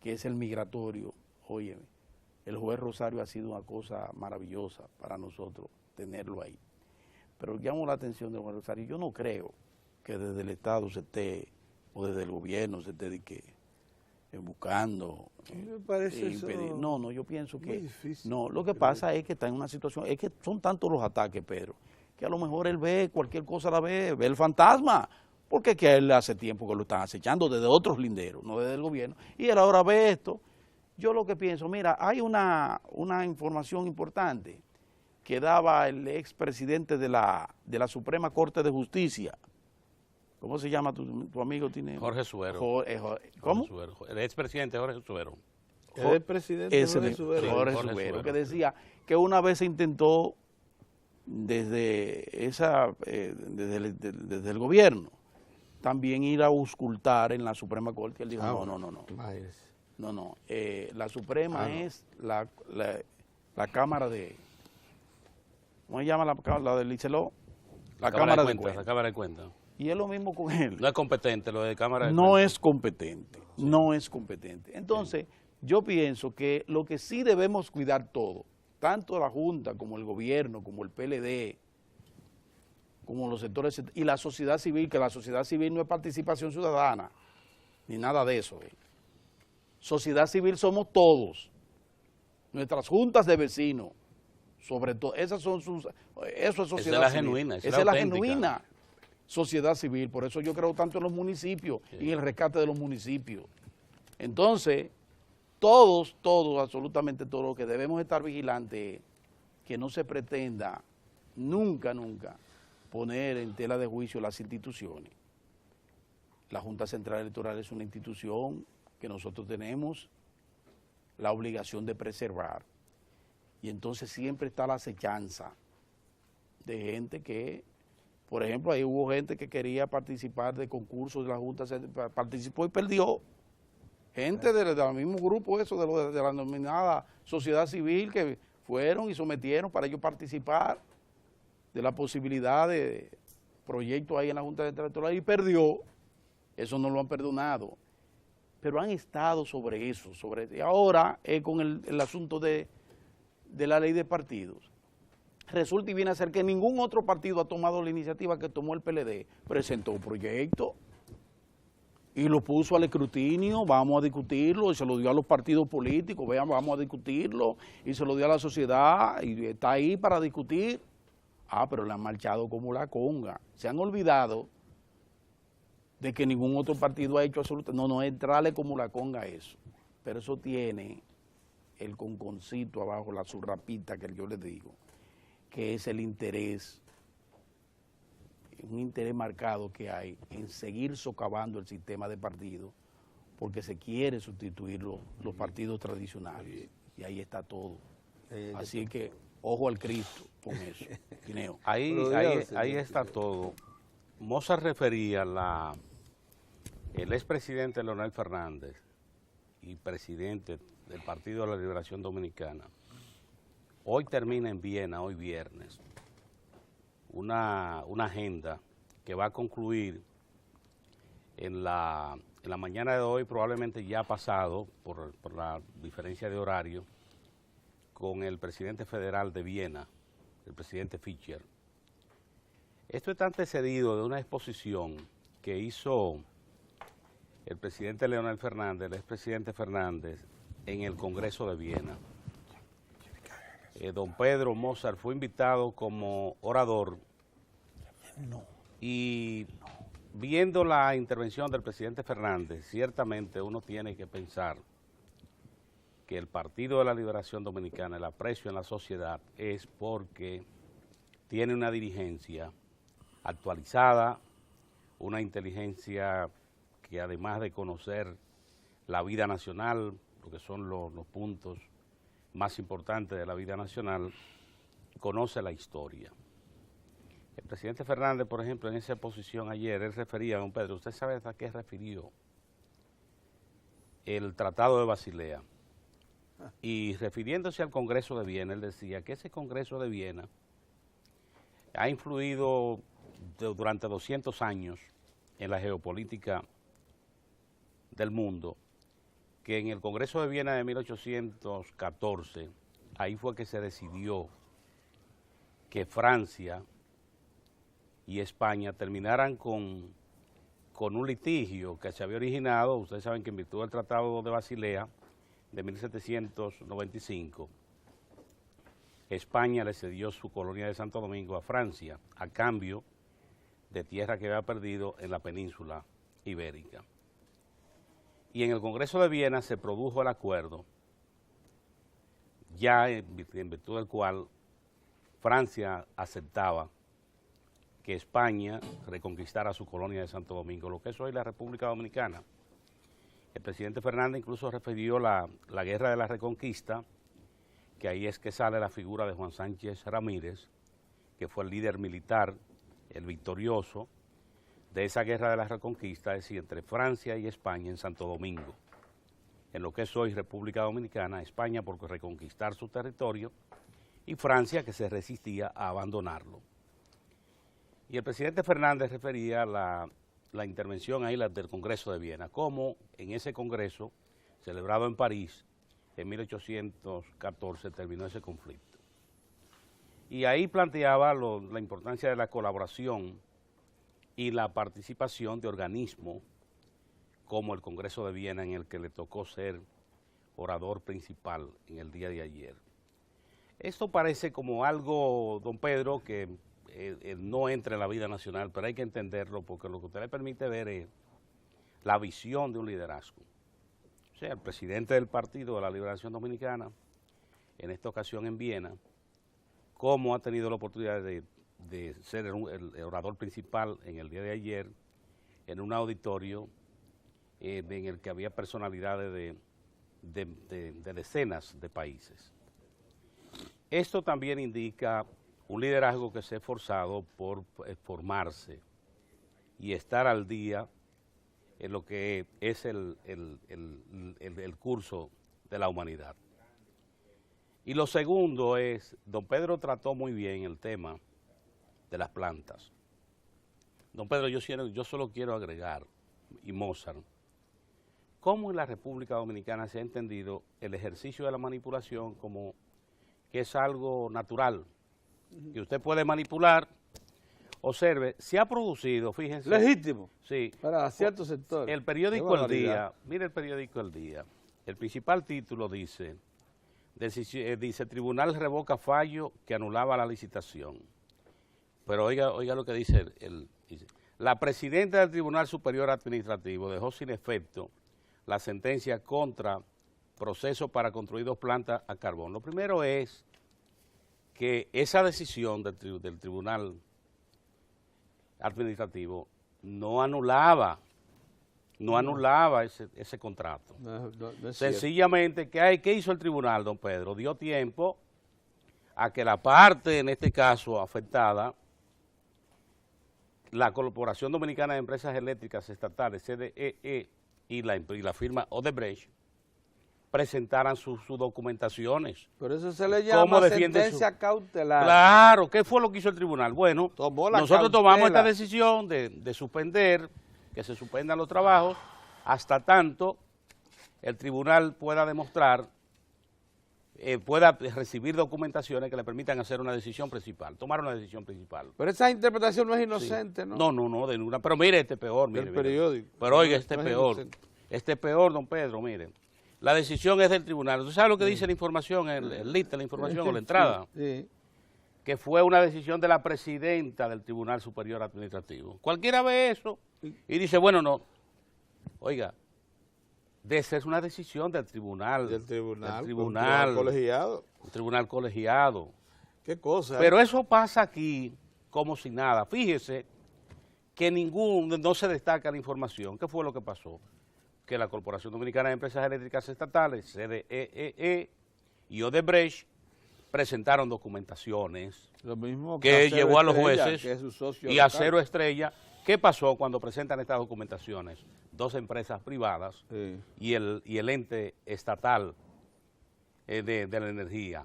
que es el migratorio. Óyeme, el juez Rosario ha sido una cosa maravillosa para nosotros tenerlo ahí. Pero llamo la atención del juez Rosario, yo no creo que desde el Estado se esté, o desde el gobierno se esté buscando Me parece impedir. eso No, yo pienso que difícil. no, lo que pasa es que está en una situación, es que son tantos los ataques, Pedro, que a lo mejor él ve cualquier cosa, ve el fantasma, porque es que a él hace tiempo que lo están acechando desde otros linderos, no desde el gobierno, y él ahora ve esto. Yo lo que pienso, mira, hay una información importante que daba el expresidente de la Suprema Corte de Justicia. ¿Cómo se llama tu amigo? Jorge Suero. ¿Cómo? Jorge Suero. El expresidente Jorge Suero. El presidente Jorge Suero. Jorge Suero, que decía que una vez se intentó desde el gobierno también ir a auscultar en la Suprema Corte. Él dijo, no. La Suprema es la Cámara de... ¿Cómo se llama la del Liceló? La Cámara de Cuentas. La Cámara de Cuentas. Y es lo mismo con él. No es competente lo de Cámara de No Cuentas. es competente, no es competente. Entonces, yo pienso que lo que sí debemos cuidar todo, tanto la Junta como el gobierno, como el PLD, como los sectores, y la sociedad civil, que la sociedad civil no es participación ciudadana, ni nada de eso. Sociedad civil somos todos, nuestras juntas de vecinos, sobre todo, eso es sociedad Esa es la civil. genuina, Esa es la genuina sociedad civil, por eso yo creo tanto en los municipios y en el rescate de los municipios. Entonces, todos, absolutamente todos, lo que debemos estar vigilantes es que no se pretenda nunca poner en tela de juicio las instituciones. La Junta Central Electoral es una institución que nosotros tenemos la obligación de preservar. Y entonces siempre está la acechanza de gente que, por ejemplo, ahí hubo gente que quería participar de concursos de la Junta, participó y perdió. Gente del mismo grupo eso, de la denominada sociedad civil, que fueron y sometieron para ellos participar de la posibilidad de proyectos ahí en la Junta Central Electoral y perdió. Eso no lo han perdonado. Pero han estado sobre eso, y ahora con el asunto de la ley de partidos. Resulta y viene a ser que ningún otro partido ha tomado la iniciativa que tomó el PLD, presentó un proyecto y lo puso al escrutinio, vamos a discutirlo, y se lo dio a los partidos políticos, vean, vamos a discutirlo, y se lo dio a la sociedad, y está ahí para discutir. Pero le han marchado como la conga. Se han olvidado de que ningún otro partido ha hecho absolutamente, no entrarle como la conga a eso. Pero eso tiene el conconcito abajo, la surrapita que yo les digo, que es el interés, un interés marcado que hay en seguir socavando el sistema de partidos, porque se quiere sustituir los partidos tradicionales, y ahí está todo. Así que, ojo al Cristo con eso, Guineo. Ahí está todo. Mozart refería el expresidente Leonel Fernández y presidente del Partido de la Liberación Dominicana. Hoy termina en Viena, hoy viernes, una agenda que va a concluir en la mañana de hoy, probablemente ya pasado por la diferencia de horario, con el presidente federal de Viena, el presidente Fischer. Esto está antecedido de una exposición que hizo el presidente Leonel Fernández, el expresidente Fernández, en el Congreso de Viena. Don Pedro Mozart fue invitado como orador y viendo la intervención del presidente Fernández, ciertamente uno tiene que pensar que el Partido de la Liberación Dominicana, el aprecio en la sociedad, es porque tiene una dirigencia actualizada, una inteligencia que además de conocer la vida nacional, lo que son los puntos más importantes de la vida nacional, conoce la historia. El presidente Fernández, por ejemplo, en esa exposición ayer, él refería, don Pedro, ¿usted sabe a qué refirió el Tratado de Basilea? Y refiriéndose al Congreso de Viena, él decía que ese Congreso de Viena ha influido durante 200 años en la geopolítica del mundo, que en el Congreso de Viena de 1814, ahí fue que se decidió que Francia y España terminaran con un litigio que se había originado, ustedes saben que en virtud del Tratado de Basilea de 1795, España le cedió su colonia de Santo Domingo a Francia a cambio de tierra que había perdido en la península ibérica. Y en el Congreso de Viena se produjo el acuerdo, ya en virtud del cual Francia aceptaba que España reconquistara su colonia de Santo Domingo, lo que es hoy la República Dominicana. El presidente Fernández incluso refirió la guerra de la Reconquista, que ahí es que sale la figura de Juan Sánchez Ramírez, que fue el líder militar, el victorioso de esa guerra de la Reconquista, es decir, entre Francia y España en Santo Domingo, en lo que es hoy República Dominicana, España por reconquistar su territorio y Francia que se resistía a abandonarlo. Y el presidente Fernández refería la intervención ahí del Congreso de Viena, cómo en ese Congreso, celebrado en París, en 1814, terminó ese conflicto. Y ahí planteaba la importancia de la colaboración y la participación de organismos como el Congreso de Viena, en el que le tocó ser orador principal en el día de ayer. Esto parece como algo, don Pedro, que no entra en la vida nacional, pero hay que entenderlo porque lo que usted le permite ver es la visión de un liderazgo. O sea, el presidente del Partido de la Liberación Dominicana, en esta ocasión en Viena, cómo ha tenido la oportunidad de ser el orador principal en el día de ayer en un auditorio en el que había personalidades de decenas de países. Esto también indica un liderazgo que se ha esforzado por formarse y estar al día en lo que es el curso de la humanidad. Y lo segundo es, don Pedro trató muy bien el tema de las plantas. Don Pedro, yo solo quiero agregar, y Mozart, cómo en la República Dominicana se ha entendido el ejercicio de la manipulación como que es algo natural, que usted puede manipular. Observe, se ha producido, fíjense. Legítimo. Sí. Para ciertos sectores. El periódico El Día, mire el periódico El Día, el principal título dice, dice, tribunal revoca fallo que anulaba la licitación. Pero oiga lo que dice, dice, la presidenta del Tribunal Superior Administrativo dejó sin efecto la sentencia contra proceso para construir 2 plantas a carbón. Lo primero es que esa decisión del Tribunal Administrativo no anulaba ese contrato. No es Sencillamente, ¿qué hizo el tribunal, don Pedro? Dio tiempo a que la parte, en este caso afectada, la Corporación Dominicana de Empresas Eléctricas Estatales, CDEE, y la firma Odebrecht, presentaran sus documentaciones. Por eso se le llama sentencia cautelar. Claro, ¿qué fue lo que hizo el tribunal? Bueno, nosotros tomamos esta decisión de suspender, que se suspendan los trabajos, hasta tanto el tribunal pueda demostrar, pueda recibir documentaciones que le permitan hacer una decisión principal, tomar una decisión principal. Pero esa interpretación no es inocente, sí. ¿no? No, de ninguna. Pero mire, este peor, mire. El periódico. Pero oiga, este no peor. Este peor, don Pedro, mire. La decisión es del tribunal. ¿Usted sabe lo que dice la información, el list de la información o la entrada? Sí. Que fue una decisión de la presidenta del Tribunal Superior Administrativo. Cualquiera ve eso y dice, bueno, no. Oiga, de esa es una decisión del tribunal. Del tribunal colegiado. Un tribunal colegiado. Qué cosa. Pero eso pasa aquí como si nada. Fíjese que no se destaca la información. ¿Qué fue lo que pasó? Que la Corporación Dominicana de Empresas Eléctricas Estatales, CDEE y Odebrecht, presentaron documentaciones lo mismo que llevó a los jueces que es su socio y local. Acero Estrella. ¿Qué pasó cuando presentan estas documentaciones? 2 empresas privadas y el ente estatal de la energía,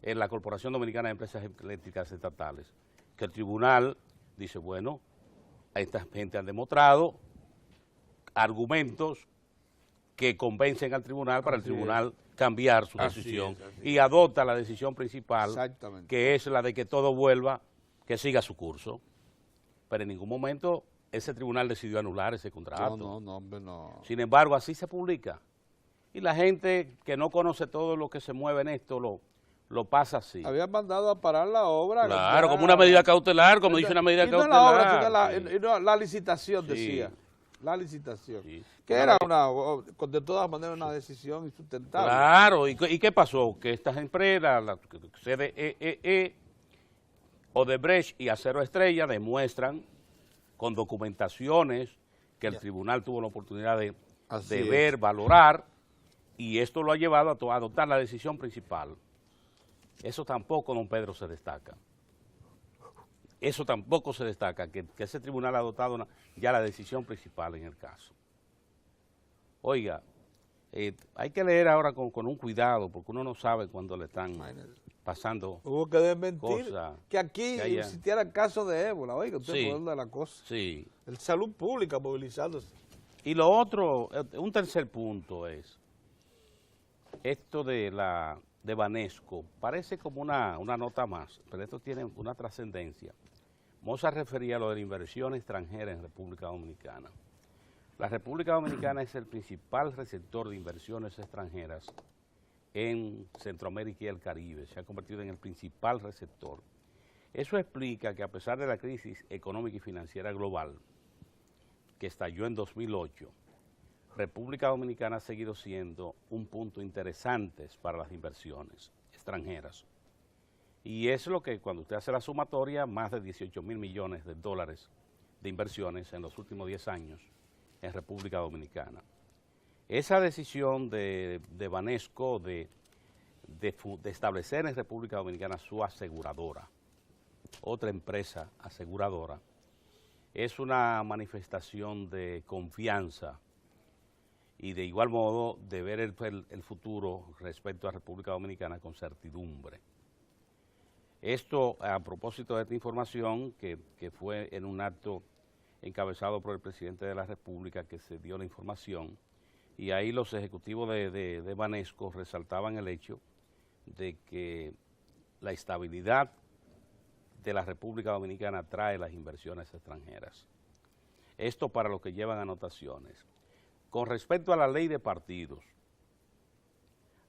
en la Corporación Dominicana de Empresas Eléctricas Estatales, que el tribunal dice, bueno, esta gente han demostrado argumentos que convencen al tribunal para el tribunal cambiar su decisión y adopta la decisión principal, que es la de que todo vuelva, que siga su curso. Pero en ningún momento ese tribunal decidió anular ese contrato. No. Sin embargo, así se publica. Y la gente que no conoce todo lo que se mueve en esto lo pasa así. Habían mandado a parar la obra. Claro, como una medida cautelar, como dice una medida cautelar. No la obra, la licitación decía. La licitación. Sí. Que era de todas maneras una decisión insustentable. Claro, ¿y qué pasó? Que estas empresas, la CDEE, Odebrecht y Acero Estrella demuestran con documentaciones que el tribunal tuvo la oportunidad de ver, valorar, y esto lo ha llevado a adoptar la decisión principal. Eso tampoco, don Pedro, se destaca. Eso tampoco se destaca, que ese tribunal ha adoptado ya la decisión principal en el caso. Oiga, hay que leer ahora con un cuidado, porque uno no sabe cuándo le están pasando. Hubo que desmentir que aquí existiera el caso de ébola. Oiga, usted por dónde la cosa. Sí. El salud pública movilizándose. Y lo otro, un tercer punto es esto de de Banesco parece como una nota más, pero esto tiene una trascendencia. Moza refería a lo de la inversión extranjera en República Dominicana. La República Dominicana es el principal receptor de inversiones extranjeras en Centroamérica y el Caribe, se ha convertido en el principal receptor. Eso explica que a pesar de la crisis económica y financiera global que estalló en 2008, República Dominicana ha seguido siendo un punto interesante para las inversiones extranjeras. Y es lo que cuando usted hace la sumatoria, más de 18.000 millones de dólares de inversiones en los últimos 10 años en República Dominicana. Esa decisión de Banesco de establecer en República Dominicana su aseguradora, otra empresa aseguradora, es una manifestación de confianza y de igual modo de ver el futuro respecto a República Dominicana con certidumbre. Esto a propósito de esta información que fue en un acto encabezado por el presidente de la República que se dio la información, y ahí los ejecutivos de Banesco resaltaban el hecho de que la estabilidad de la República Dominicana atrae las inversiones extranjeras. Esto para los que llevan anotaciones. Con respecto a la ley de partidos,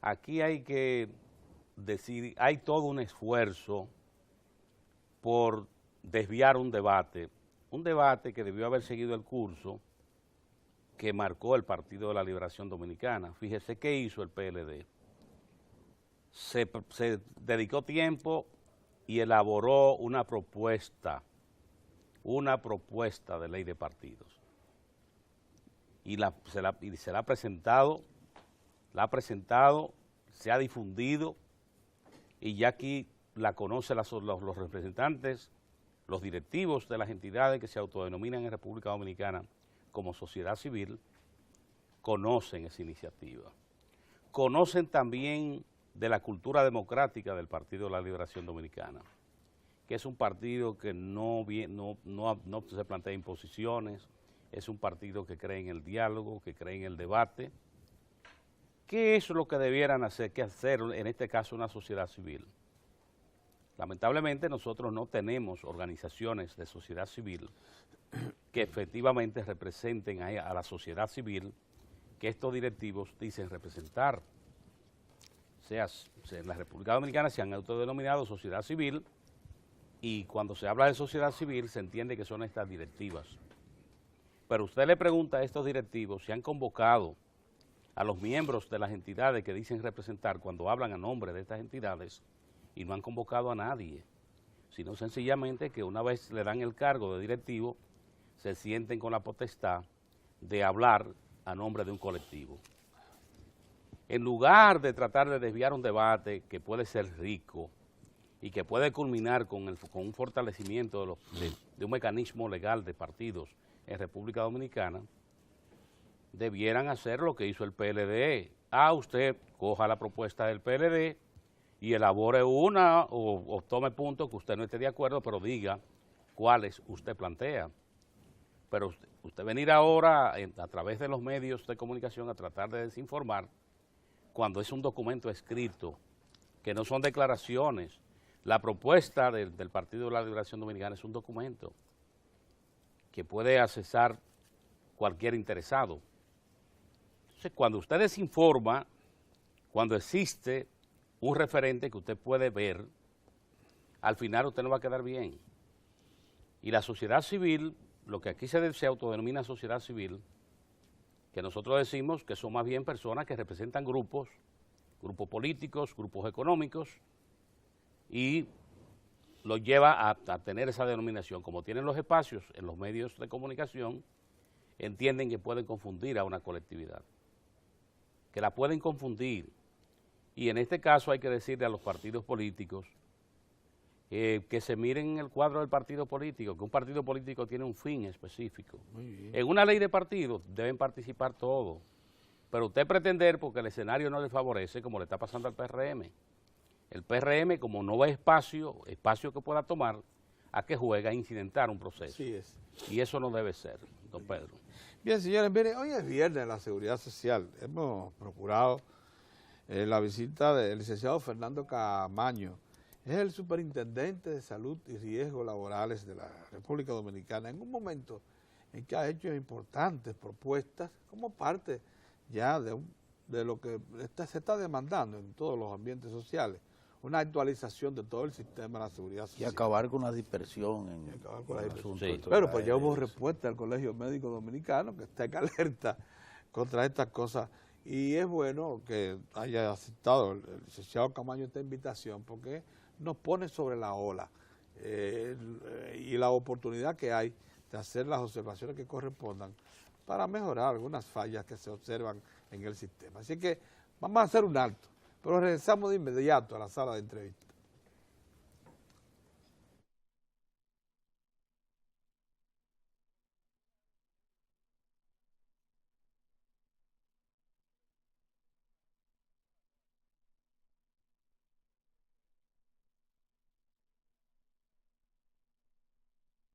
aquí hay que decir, hay todo un esfuerzo por desviar un debate que debió haber seguido el curso que marcó el Partido de la Liberación Dominicana. Fíjese qué hizo el PLD. Se dedicó tiempo y elaboró una propuesta de ley de partidos. Y se la ha presentado, se ha difundido, y ya aquí la conocen los representantes, los directivos de las entidades que se autodenominan en República Dominicana como sociedad civil, conocen esa iniciativa. Conocen también de la cultura democrática del Partido de la Liberación Dominicana, que es un partido que no se plantea imposiciones, es un partido que cree en el diálogo, que cree en el debate. ¿Qué es lo que debieran hacer en este caso una sociedad civil? Lamentablemente nosotros no tenemos organizaciones de sociedad civil que efectivamente representen a la sociedad civil que estos directivos dicen representar. O sea, en la República Dominicana se han autodenominado sociedad civil, y cuando se habla de sociedad civil se entiende que son estas directivas. Pero usted le pregunta a estos directivos si han convocado a los miembros de las entidades que dicen representar cuando hablan a nombre de estas entidades, y no han convocado a nadie, sino sencillamente que una vez le dan el cargo de directivo, se sienten con la potestad de hablar a nombre de un colectivo. En lugar de tratar de desviar un debate que puede ser rico y que puede culminar con un fortalecimiento de un mecanismo legal de partidos en República Dominicana, debieran hacer lo que hizo el PLD. Usted coja la propuesta del PLD y elabore una o tome puntos que usted no esté de acuerdo, pero diga cuáles usted plantea. Pero usted venir ahora a través de los medios de comunicación a tratar de desinformar cuando es un documento escrito, que no son declaraciones. La propuesta del Partido de la Liberación Dominicana es un documento que puede accesar cualquier interesado. Entonces, cuando usted desinforma, cuando existe un referente que usted puede ver, al final usted no va a quedar bien. Y la sociedad civil, lo que aquí se autodenomina sociedad civil, que nosotros decimos que son más bien personas que representan grupos políticos, grupos económicos, y los lleva a tener esa denominación. Como tienen los espacios en los medios de comunicación, entienden que pueden confundir a una colectividad, que la pueden confundir. Y en este caso hay que decirle a los partidos políticos que se miren en el cuadro del partido político, que un partido político tiene un fin específico. En una ley de partidos deben participar todos, pero usted pretender, porque el escenario no le favorece, como le está pasando al PRM. El PRM, como no ve espacio que pueda tomar, a que juega a incidentar un proceso. Así es. Y eso no debe ser, don Pedro. Bien, señores, mire, hoy es viernes de la Seguridad Social. Hemos procurado la visita del licenciado Fernando Camaño. Es el superintendente de salud y riesgos laborales de la República Dominicana, en un momento en que ha hecho importantes propuestas como parte ya de lo que se está demandando en todos los ambientes sociales, una actualización de todo el sistema de la seguridad social. Y acabar con la dispersión en el asunto. Sí. Pero pues ya hubo respuesta del Colegio Médico Dominicano, que está en alerta contra estas cosas, y es bueno que haya aceptado el licenciado Camaño esta invitación, porque nos pone sobre la ola y la oportunidad que hay de hacer las observaciones que correspondan para mejorar algunas fallas que se observan en el sistema. Así que vamos a hacer un alto, pero regresamos de inmediato a la sala de entrevistas.